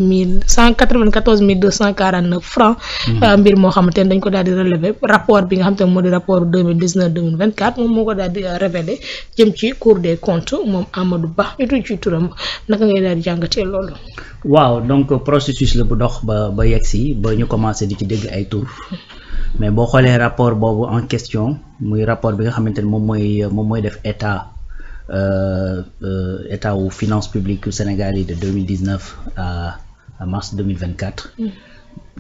194 francs. mbir moo xamante ne dañ ko daal di relever rapport bi nga xamante ne moo di rapport 2019-2024 moom moo ko daal di révélé jëm ci Cour des comptes moom Amadou Ba ñu tudd ci turam naka ngay daal di jàngatee loolu. waaw donc processus la bu dox ba yegsi ba ñu commencé di ci dégg ay tur mais boo xoolee rapport boobu en question muy rapport bi nga xamante ne moom mooy def état wu finance publique yu Sénégal yi de 2019 à mars 2024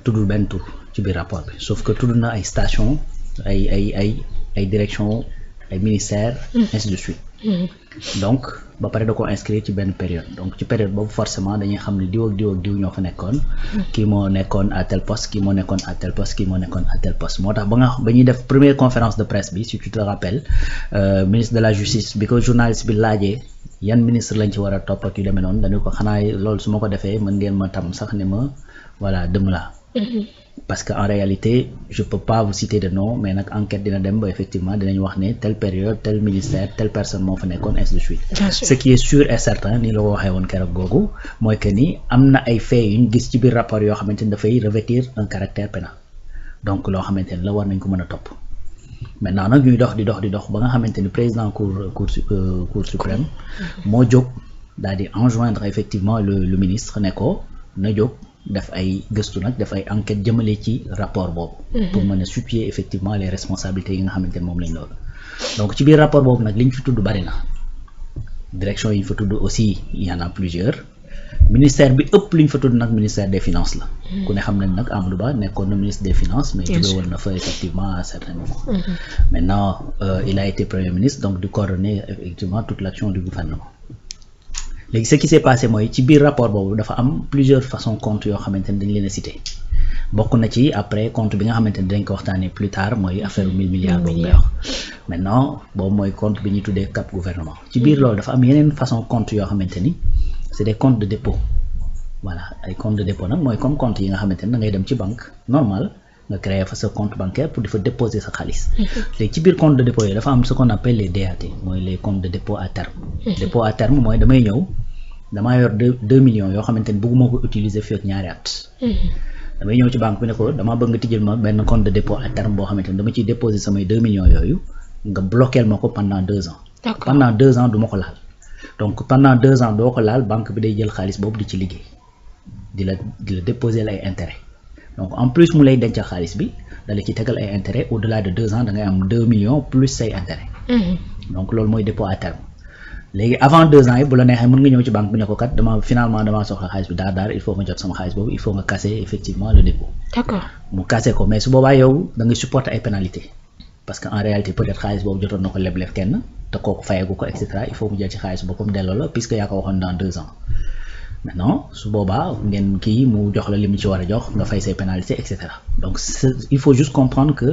tuddul benn tur ci biir rapport bi sauf que tudd na ay station ay direction ay ministères ainsi de suite donc ba pare da ko inscrire ci benn période donc ci période boobu forcément dañuy xam ne diw ak diw ñoo fa nekkoon kii moo nekkoon à tel poste kii moo nekkoon à tel poste kii moo nekkoon à tel poste moo tax ba ñuy def première conférence de presse bi si tu te rappelles ministre de la justice bi ko journaliste bi laajee yan ministre lañ ci war a topp ak yu demee noonu dañu ko xanaa loolu su ma ko defee mën ngeen ma tam sax ne ma voilà dëm la parce que en réalité je peux pas vous citer de nom mais nag enquête dina dem ba effectivement dinañ wax ne telle période tel ministère telle personne moo fa nekkoon ainsi de suite ce qui est sûr et certain ni la ko waxee woon keroog googu mooy que ni am na ay faits yu ñu gis ci biir rapport yoo xamante ni dafay revêtir un caractère pénal donc loo xamante ni la war nañ ko mën a topp maintenant nag ñuy dox di dox ba nga xamante ni président cour suprême moo jóg daal di enjoindre effectivement le ministre ne ko na jóg def ay gëstu nag def ay enquête jëmale ci rapport boobu pour mën a situer effectivement les responsabilités yi nga xamante ne moom lañ loolu donc ci biir rapport boobu nag li ñu fi tudd bari na direction yi ñu fa tudd aussi il y en a plusieurs ministère bi ëpp li ñu fa tudd nag ministère des finances la ku ne xam nañ nag Amadou Ba nekkoon na ministre des finances mais jóge woon na fa effectivement à un certain moment maintenant il a été premier ministre donc de coordonner effectivement toute l'action du gouvernement léegi ce qui s'est passé mooy ci biir rapport boobu dafa am plusieurs façons comptes yoo xamante ne dañ leen a cité bokk na ci après compte bi nga xamante ne dañ ko waxtaanee plus tard mooy affaire 1000 milliards boobu ngay wax maintenant boobu mooy compte bi ñuy tuddee cap gouvernement ci biir loolu dafa am yeneen façon compte yoo xamante ni c'est des comptes de dépôt voilà ay comptes de dépôt nag mooy comme compte yi nga xamante ne da ngay dem ci banque normal nga créer fa sa compte bancaire pour di fa déposer sa xaalis léegi ci biir compte de dépôt yi dafa am ce qu'on appelle les DAT mooy les comptes de dépôt à terme dépôt à terme mooy damay ñëw damaa yor 2 millions yoo xamante ni bëgguma ko utiliser fii ak ñaari at damay ñëw ci banque bi ne ko damaa bëgg nga tijjel ma benn compte de dépôt à terme boo xamante ni dama ciy déposer samay 2 millions yooyu nga bloqueel ma ko pendant 2 ans pendant 2 ans du ma ko laal donc pendant 2 ans doo ko laal banque bi day jël xaalis boobu di ci liggéey di la déposer ay intérêt donc en plus mu lay dencal xaalis bi dala ci tegal ay intérêt au delà de 2 ans da ngay am 2 millions plus say intérêt donc loolu mooy dépôt à terme léegi avant 2 ans yi bu la neexee mën nga ñëw ci banque bi ne ko kat damaa soxla xaalis bi daar il faut nga jot sama xaalis boobu il faut nga casser effectivement le dépôt d'accord mu casser ko mais su boobaa yow da ngay supporter ay pénalités parce que en réalité peut-être xaalis boobu jotoon na ko leblef kenn te kooku fayagu ko et cetera il faut mu jël ci xaalis boppam delloo la puisque yaa ko waxoon dans 2 ans maintenant su boobaa ngeen kii mu jox la li mu ci war a jox nga fay say pénalités et cetera donc il faut juste comprendre que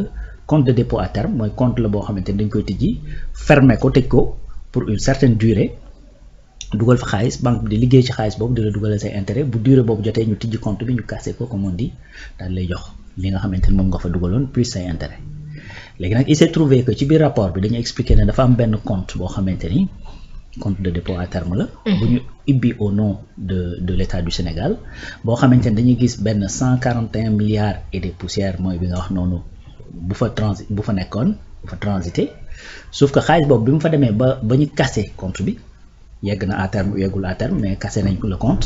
compte de dépôt à terme mooy compte la boo xamante ni dañ koy tijji fermer ko tëj ko pour une certaine durée dugal fa xaalis banque bi di liggéey ci xaalis boobu di la dugalal say intérêt bu durée boobu jotee ñu tijji compte bi ñu casser ko comme on dit daal lay jox li nga xamante ni moom nga fa dugaloon plus say intérêt léegi nag il s'est trouvé que ci biir rapport bi dañu expliquer ne dafa am benn compte boo xamante ni compte de dépôt à terme la bu ñu ibbi au nom de l'État du Sénégal boo xamante ni dañuy gis benn 141 milliards et des poussières mooy bi nga wax noonu bu fa nekkoon bu fa transité sauf que xaalis boobu bi mu fa demee ba ñu casser compte bi yegg na à terme yeggul à terme mais casser nañ ko le compte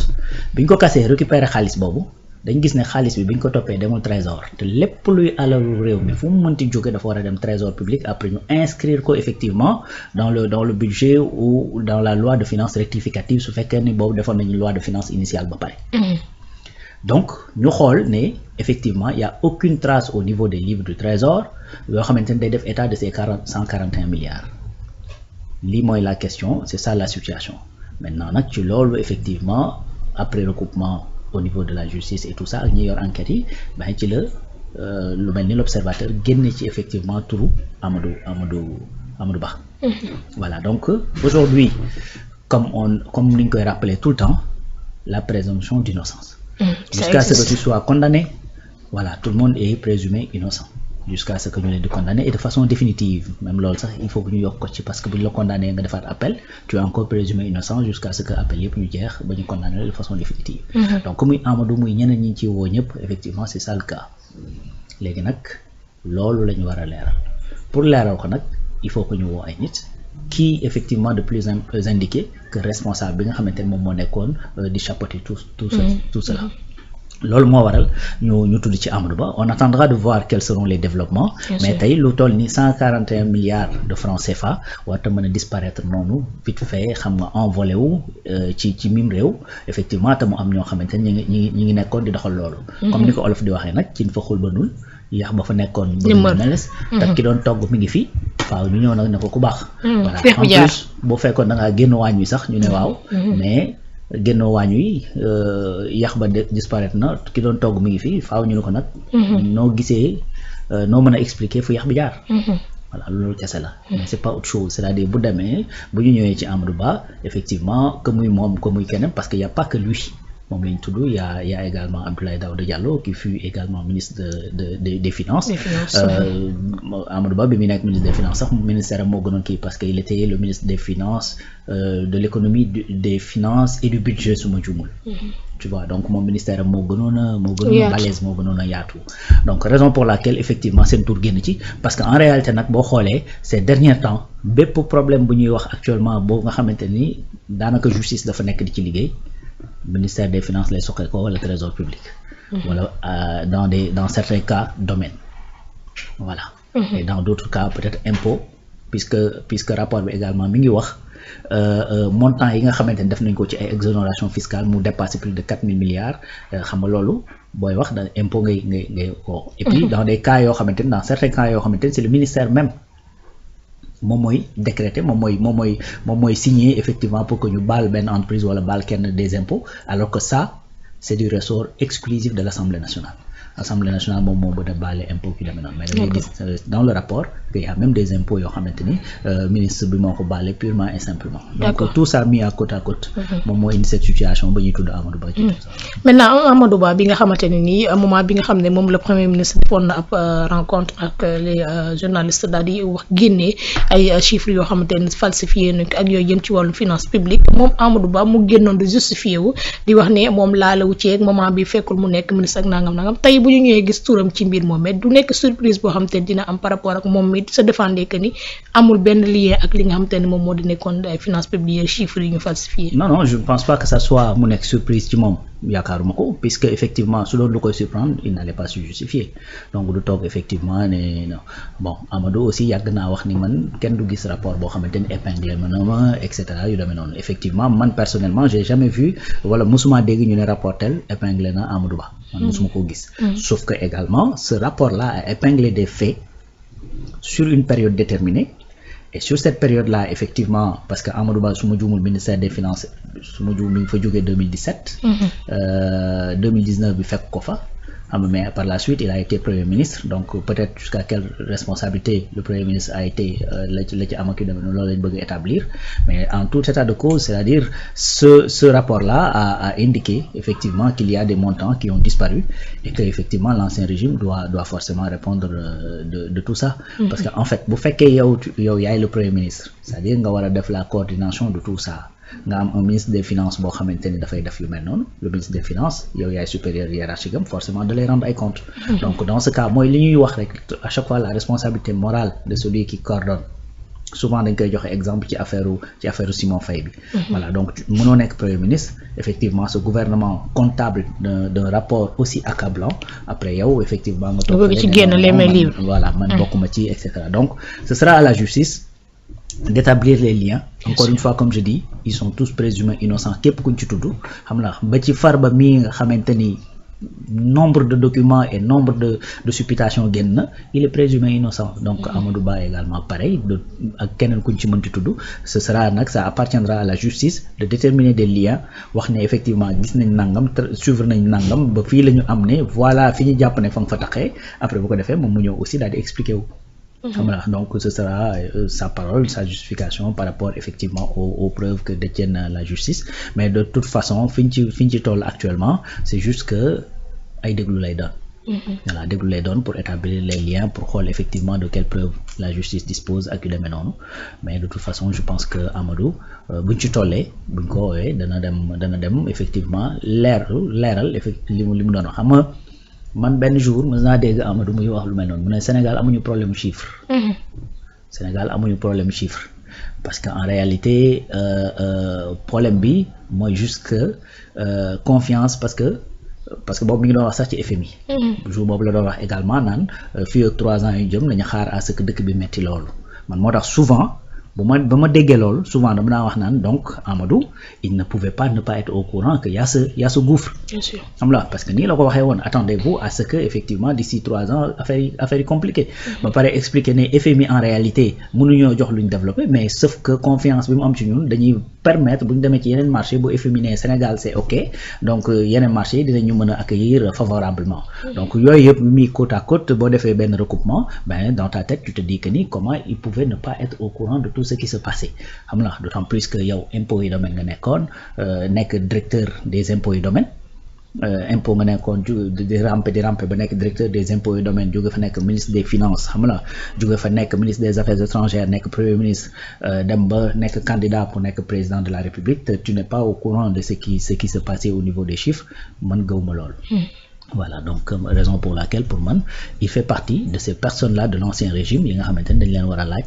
bi ñu ko casser récupérer xaalis boobu dañ gis ne xaalis bi ñu ko toppee demul trésor te lépp luy alalu réew mi fu mu mënti jóge dafa war a dem trésor public après ñu inscrire ko effectivement dans le budget ou dans la loi de finances rectificative su fekkee ni boobu defoon nañu loi de finances initiale ba pare donc ñu xool ne effectivement il y a aucune trace au niveau des livres du trésor yoo xamante ne day def état de ces 141 milliards lii mooy la question c'est ça la situation maintenant nag ci loolu effectivement après recoupement au niveau de la justice et tout ça ak ñi yor enquête yi ba ci la lu mel ni l'observateur génne ci effectivement turu Amadou Ba voilà donc aujourd'hui comme ni ñu koy rappeler tout le temps la présomption d'innocence jusqu'à ce que tu sois condamné voilà tout le monde est présumé innocent jusqu'à ce que ñu leen di condamner et de façon définitive même loolu sax il faut que ñu yokk ko ci parce que bu ñu la condamné nga defaat appel tu es encore présumé innocent jusqu'à ce que appel yëpp ñu jeex ba ñu condamné de façon définitive. Donc muy Amadou muy ñeneen ñi ci woo ñëpp effectivement c'est ça le cas léegi nag loolu la ñu war a leeral pour leeral ko nag il faut que ñu woo ay nit qui effectivement de plus indiqué que responsable bi nga xamante ne moom moo nekkoon di chapeauter tout cela. loolu moo waral ñu tudd ci Amadou Ba on attendra de voir quels seront les développements. Mais tey lu toll ni 141 milliards de francs CFA warta mën a disparaître noonu vite fait xam nga envolé wu ci mim réew effectivement te mu am ñoo xamante ne ñi ngi nekkoon di doxal loolu. Comme ni ko olof di waxee nag ci fa xul ba nul yax ba fa nekkoon ba meles te ki doon togg mi ngi fi waaw ñu ñëw nag ne ko ku baax. Voilà en plus boo fekkoon da ngaa génn waañ wi sax ñu ne waaw mais génnoo waañ wi yax ba disparaître na ki doon togg mi ngi fi faaw ñu ne ko nag noo gisee noo mën a expliquer fu yax bi jaar. Voilà loolu kese la mais c'est pas autre chose c'est-à-dire bu demee bu ñu ñëwee ci Amadou Ba effectivement que muy moom que muy keneen parce que y a pas que lui moom lañ tudd y a également Abdoulaye Daouda Diallo qui fut également ministre des finances. Amadou Ba bi muy nekk ministre des finances sax ministère moo gënoon kii parce que il était le ministre des finances de l'économie des finances et du budget su ma juumul. Tu vois donc mon ministère moo gënoon a balèze moo gënoon a yaatu donc raison pour laquelle effectivement seen tour génn ci parce que en réalité nag boo xoolee ces derniers temps bépp problème bu ñuy wax actuellement boo nga xamante ni daanaka justice dafa nekk di ci liggéey ministère des finances lay soxee ko wala trésor public wala dans certains cas domaine voilà et dans d'autres cas peut-être impôt puisque rapport bi également mi ngi wax montant yi nga xamante ni def nañ ko ci ay exonération fiscale mu dépassé plus de 4000 milliards xam nga loolu booy wax da impôt ngay ko et puis dans des cas yoo xamante ni dans certains cas yoo xamante ni c'est le ministère même moom mooy décréter moom mooy signer effectivement pour que ñu baal benn entreprise wala baal kenn des impôts alors que ça c'est du ressort exclusif de l'Assemblée nationale. Assemblée nationale moom moo bëgg a baale impôt ki demee noonu mais da ngay gis dans le rapport qu'il y a même des impôts yoo xamante ni ministre bi moo ko baale purement et simplement. Donc tout ça mis à côte moom moo indi cette situation ba ñuy tudd Amadou Ba. Maintenant Amadou Ba bi nga xamante ne nii moment bi nga xam ne moom le premier ministre defoon na ab rencontre ak les journalistes daal di wax génnee ay chiffres yoo xamante ne falsifié nañ ko ak yooyu jëm ci wàllu finance publique moom Amadou Ba mu génnoon di justifié wu di wax ne moom laalawu ci moment bi fekkul mu nekk ministre ak nangam tey bu ñu ñëwee gis turam ci mbir moom mais du nekk surprise boo xam te ne dina am par rapport ak moom mi se défendre que ni amul benn lien ak li nga xam te ne moom moo di nekkoon ay finance publique chiffres yi ñu falsifié. Non je ne pense pas que ça soit mu nekk surprise ci moom yaakaaruma ko puisque effectivement su doon lu koy surprendre il n'allait pas se justifier donc du toog effectivement ne non bon Amadou aussi yàgg naa wax ni man kenn du gis rapport boo xamante ni épinglé ma et cetera yu demee noonu effectivement man personnellement j'ai jamais vu wala musuma dégg ñu ne rapport tel épinglé na Amadou Ba man musuma koo gis sauf que également ce rapport-là a épinglé des faits sur une période déterminée. Et sur cette période-là, effectivement, parce que Amadou Ba, su ma juumul ministère des finances su ma juumul mi ngi fa jógee 2017. 2019 bi fekk ko fa. Mais par la suite il a été premier ministre donc peut-être jusqu'à quelle responsabilité le premier ministre a été la ci am ak yu demee noonu loolu lañ bëgg établir mais en tout état de cause c'est-à-dire ce rapport-là a indiqué effectivement qu'il y a des montants qui ont disparu et que effectivement l'ancien régime doit forcément répondre de tout ça. Parce que en fait bu fekkee yow yaay le premier ministre c'est-à-dire nga war a def la coordination de tout ça. nga am un ministre des finances boo xamante ni dafay def yu mel noonu le ministre des finances yow yaay supérieur hiérarchique am forcément de les rendre ay comptes. Donc dans ce cas mooy li ñuy wax rek à chaque fois la responsabilité morale de celui qui coordonne souvent dañ koy joxe exemple ci affaire Simon Faye bi. Voilà donc mënoo nekk premier ministre effectivement ce gouvernement comptable d'un rapport aussi accablant après yow effectivement nga toog ci génn les mains libres voilà man bokkuma ci et cetera donc ce sera à la justice d'établir les liens. Encore une fois comme je dis ils sont tous présumés innocents képp kuñ ci tudd xam nga ba ci Farba mii nga xamante ni nombre de documents et nombre de supputation génn na il est présumé innocent donc Amadou Ba également pareil ak keneen kuñ ci mënti tudd ce sera nag ça appartiendra à la justice de déterminer des liens wax ne effectivement gis nañ nangam suivre nañ nangam ba fii la ñu am ne voilà fi ñu jàpp ne fa nga fa taxee après bu ko defee moom mu ñëw aussi daal di expliquer wu. Donc ce sera sa parole, sa justification par rapport effectivement aux preuves que détienne la justice. Mais de toute façon, fi ñu ci toll actuellement, c'est juste que ay déglu lay doon. voilà déglu lay doon pour établir les liens pour xool effectivement de quelles preuves la justice dispose ak yu demee noonu mais de toute façon je pense que Amadou buñ ci tollee buñ ko woowee dana dem effectivement leeral li mu doon wax xam nga man benn jour mës naa dégg Amadou muy wax lu mel noonu mu ne Sénégal amuñu problème chiffre. Sénégal amuñu problème chiffre parce que en réalité problème bi mooy juste que confiance parce que boobu mi ngi doon wax sax ci FMI. jour boobu la doon wax également naan fii ak 3 ans yu jëm nañu xaar à ce que dëkk bi metti loolu man moo tax souvent ba ma déggee loolu souvent dama naa wax naan donc Amadou il ne pouvait pas ne pas être au courant que y a ce gouffre. Bien sûr. xam la parce que nii la ko waxee woon attendez-vous à ce que effectivement d'ici 3 ans affaire yi compliqué ba pare expliquer ne FMI en réalité mënuñoo jox luñ développé mais sauf que confiance bi mu am ci ñun dañuy permettre bu ñu demee ci yeneen marché bu FMI ne Sénégal c'est ok donc yeneen marché yi dinañu mën a accueillir favorablement donc yooyu yëpp mi côte à côte boo defee benn recoupement ben dans ta tête tu te dis que ni comment il pouvait ne pas être au courant de tout ce qui se passait xam nga d'autant plus que yow impôts et domaines nga nekkoon nekk directeur des impôts et domaines impôt nga nekkoon di rampe ba nekk directeur des impôts et domaines jóge fa nekk ministre des finances xam nga jóge fa nekk ministre des affaires étrangères nekk premier ministre dem ba nekk candidat pour nekk président de la République te tu n'es pas au courant de ce qui se passait au niveau des chiffres man gëwuma loolu. Voilà donc raison pour laquelle pour man il fait partie de ces personnes-là de l'ancien régime yi nga xamante ne dañ leen war a laaj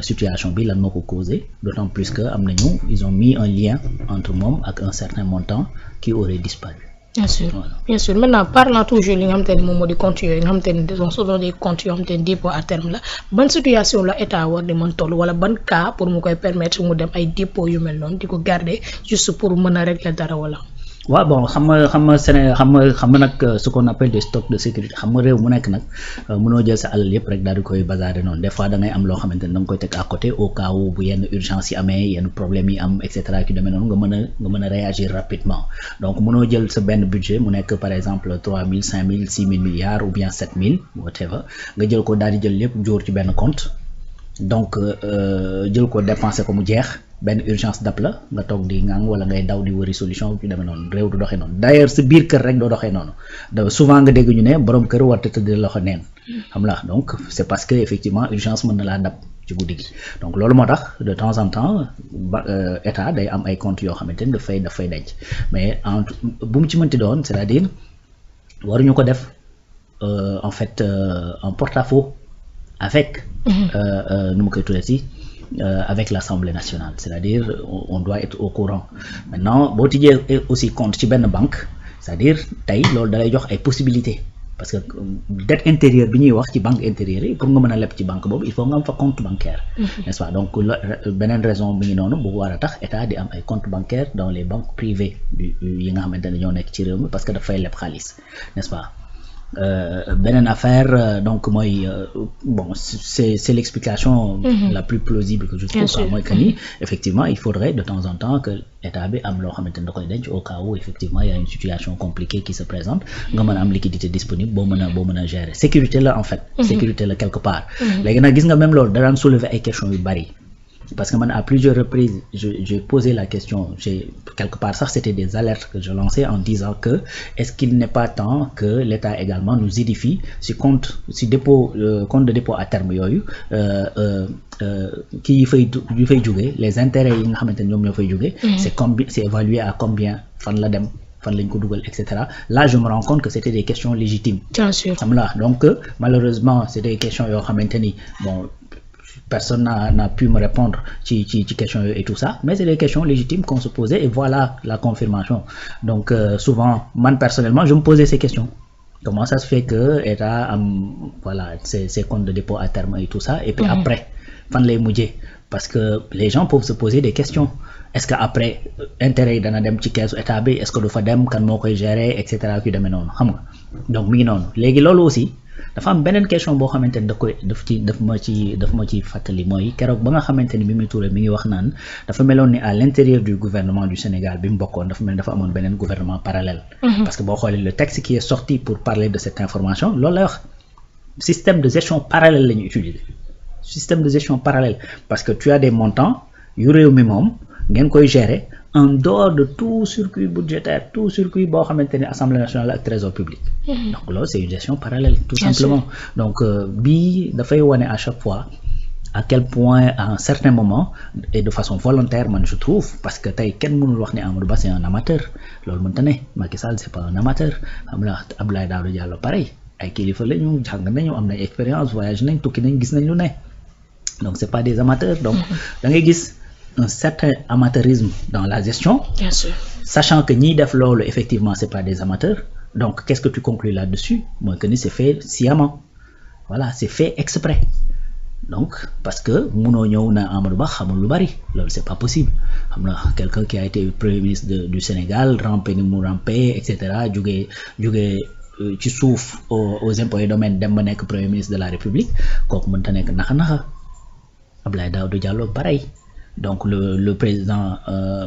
situation bi lan moo ko causé d'autant plus que am nañu ils ont mis un lien entre moom ak un certain montant qui aurait disparu. Bien sûr. Voilà. Bien sûr maintenant parlant toujours li nga xamante ne moom moo di comptes yooyu nga xamante ne ce sont des comptes yoo xamante ne dépôt à terme la ban situation la état war di mën toll wala ban cas pour mu koy permettre mu dem ay dépôt yu mel noonu di ko garder juste pour mën a régler dara wala. waaw bon xam nga Sénégal xam nga nag ce qu'on appelle des stocks de sécurité xam nga réew mu nekk nag mënoo jël sa alal yëpp rek daal di koy basaare noonu des fois da ngay am loo xamante ne da nga koy teg à côté au cas où bu yenn urgence yi amee yenn problème yi am et cetera ki demee noonu nga mën a réagir rapidement donc mënoo jël sa benn budget mu nekk par exemple 3000 5000 6000 milliards ou bien 7000 whatever nga jël ko daal di jël lépp jóor ci benn compte donc jël ko dépenser ko mu jeex benn urgence dab la nga toog di ngang wala ngay daw di wëri solution yu demee noonu réew du doxee noonu d'ailleurs sa biir kër rek doo doxee noonu souvent nga dégg ñu ne borom kër war te tëdd loxo neen xam la donc c'est parce que effectivement urgence mën na laa dab ci guddi gi donc loolu moo tax de temps en temps état day am ay comptes yoo xamante ni daf fay denc mais bu mu ci mënti doon c'est-à-dire waruñu ko def en fait en porte-à-faux avec nu mu koy tuddee si avec l'Assemblée nationale c'est-à-dire on doit être au courant maintenant boo tijjee aussi compte ci benn banque c'est-à-dire tey loolu dalay jox ay possibilités parce que dette intérieure bi ñuy wax ci banque intérieure yi pour nga mën a leb ci banque boobu il faut nga am fa compte bancaire n'est-ce pas donc beneen raison bi ngi noonu bu war a tax état di am ay compte bancaire dans les banques privées yi nga xamante ne ñoo nekk ci réew mi parce que dafay leb xaalis n'est-ce pas beneen affaire donc mooy bon c'est l'explication la plus plausible que je trouve quoi mooy que ni effectivement il faudrait de temps en temps que état bi am loo xamante ne da koy denc au cas où effectivement il y a une situation compliquée qui se présente nga mën a am liquidité disponible boo mën a gérer sécurité la en fait sécurité la quelque part léegi nag gis nga même loolu da daan soulever ay questions yu bari parce que man à plusieurs reprises j'ai posé la question quelque part ça c'était des alertes que je lançais en disant que est-ce qu'il n'est pas temps que l'État également nous édifie compte de dépôt à terme yooyu kii yi fay jóge les intérêts yi nga xamante ne ñoom ñoo fay jóge c'est évalué à combien fan la dem fan lañ ko dugal etc. Là je me rends compte que c'était des questions légitimes. Bien sûr. xam la donc malheureusement c'est des questions yoo xamante ni bon personne n'a pu me répondre ci questions yooyu et tout ça mais c'est des questions légitimes qu'on se posait et voilà la confirmation donc souvent man personnellement je me posais ces questions comment ça se fait que état am voilà ces comptes de dépôt à terme et tout ça et puis après fan lay mujjee parce que les gens peuvent se poser des questions est-ce que après intérêt yi dana dem ci keesu état bi est-ce que du fa dem kan moo koy gérer et cetera ki demee noonu xam nga donc mi ngi noonu léegi loolu aussi dafa am beneen question boo xamante ni daf ma ci fàttali mooy keroog ba nga xamante ni Mimi Touré mi ngi wax naan dafa meloon ni à l'intérieur du gouvernement du Sénégal bi mu bokkoon dafa mel dafa amoon beneen gouvernement parallèle parce que boo xoolee le texte qui est sorti pour parler de cette information loolu lay wax système de gestion parallèle la ñu utiliser système de gestion parallèle parce que tu as des montants yu réew mi moom ngeen koy gérer en dehors de tout circuit budgétaire tout circuit boo xamante ni assemblée nationale ak trésor public. donc loolu c'est une gestion parallèle tout simplement. donc bii dafay wane à chaque fois à quel point à un certain moment et de façon volontaire man je trouve parce que tey kenn mënul wax ne Amadou Ba c'est un amateur loolu mënta ne Macky Sall c'est pas un amateur xam nga Abdoulaye Daouda Diallo pareil ay kilifa la ñu jàng nañu am na expérience voyage nañ tukki nañ gis nañ lu ne donc c'est pas des amateurs donc da ngay gis un certain amateurisme dans la gestion. Bien sûr. Sachant que ñiy def loolu effectivement c'est pas des amateurs donc qu'est-ce que tu conclus là-dessus mooy que ni c'est fait sciemment voilà c'est fait exprès. donc parce que munoo ñëw na Amadou Ba xamul lu bari loolu c'est pas possible xam na quelqu'un qui a été premier ministre du Sénégal rampé ni mu rampé et cetera jugee ci suuf aux impôts et domaines dem ba nekk premier ministre de la République kooku mënta nekk naxa Abdoulaye Daouda Diallo pareil donc le président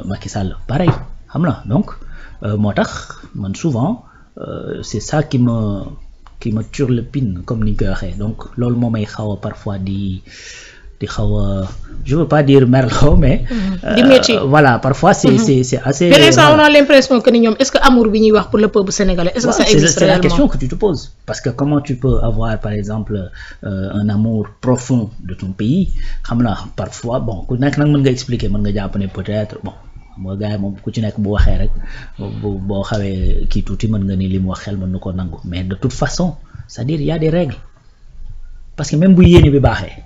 Macky Sall pareil xam na donc moo tax man souvent c'est ça qui me turlupine comme ni ñu koy waxee donc loolu moo may xaw a parfois di xaw a je veux pas dire merlo mais voilà parfois c'est assez mais l'instant on a l'impression que ni ñoom est-ce que amour bi ñuy wax pour le peuple sénégalais est-ce que ça existe c'est la question que tu te poses parce que comment tu peux avoir par exemple un amour profond de ton pays xam na parfois bon ku nekk nag mën nga expliquer mën nga jàpp ne peut-être bon moo gars yi moom ku ci nekk bu waxee rek boo xawee kii tuuti mën nga ni li mu wax xel mën na ko nangu mais de toute façon c'est-à-dire il y a des règles parce que même bu yéene bi baaxee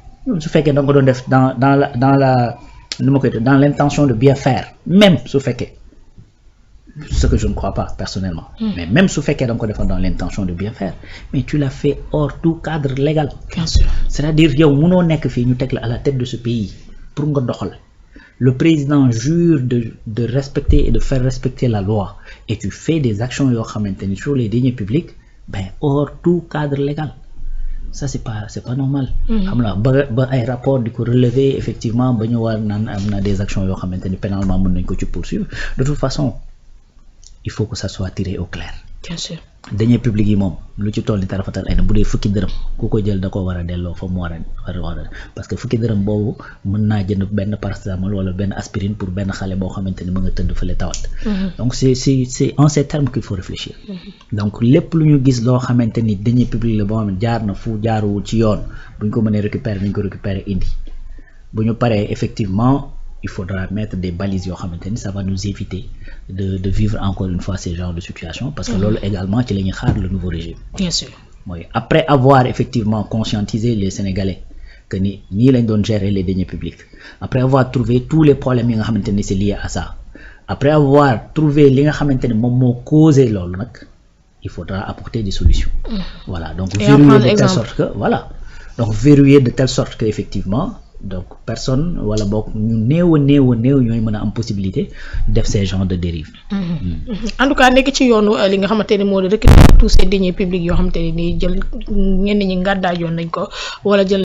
su fekkee da nga ko doon def dans l'intention de bien faire même su fekkee ce que je ne crois pas personnellement mais même su fekkee da nga ko defoon dans l'intention de bien faire mais tu l'as fait hors tout cadre légal. Bien sûr. c'est-à-dire yow mënoo nekk fii ñu teg la à la tête de ce pays pour nga doxal. Le président jure de respecter et de faire respecter la loi et tu fais des actions yoo xamante ni sur les deniers publics ben hors tout cadre légal ça c'est pas normal. xam nga ba ay rapport di ko relever effectivement ba ñu war naan am na des actions yoo xamante ni pénalement mën nañ ko ci poursuivre de toute façon il faut que ça soit tiré au clair. Bien sûr. deniers publics yi moom lu ci toll ni tarafatal ay na bu dee fukki dërëm ku ko jël da ko war a delloo fa mu war a parce que fukki dërëm boobu mën naa jënd benn paracétamol wala benn aspirine pour benn xale boo xamante ni mën nga tëdd fële tawat. donc c'est en ces termes qu'il faut réfléchir. donc lépp lu ñu gis loo xamante ni deniers publics la boo xam ne jaar na fu jaaruwul ci yoon bu ñu ko mënee récupérer nañ ko récupérer indi bu ñu paree effectivement il faudra mettre des balises yoo xamante ni ça va nous éviter de vivre encore une fois ces genres de situations parce que loolu également ci la ñuy xaar le nouveau régime. Bien sûr. mooy après avoir effectivement conscientisé les Sénégalais que ni nii lañ doon gérer les deniers publics après avoir trouvé tous les problèmes yi nga xamante ni c'est lié à ça après avoir trouvé li nga xamante ni moom moo causé loolu nag il faudra apporter des solutions. voilà donc verrouiller de telle sorte que voilà donc verrouiller de telle sorte que effectivement donc personne wala boog ñu néew ñooy mën a am possibilité def ces genres de dérives. en tout cas nekk ci yoonu li nga xamante ne moo di récupérer tous ces deniers publics yoo xamante ne nii jël ñenn ñi ngàddaajoon nañ ko wala jël.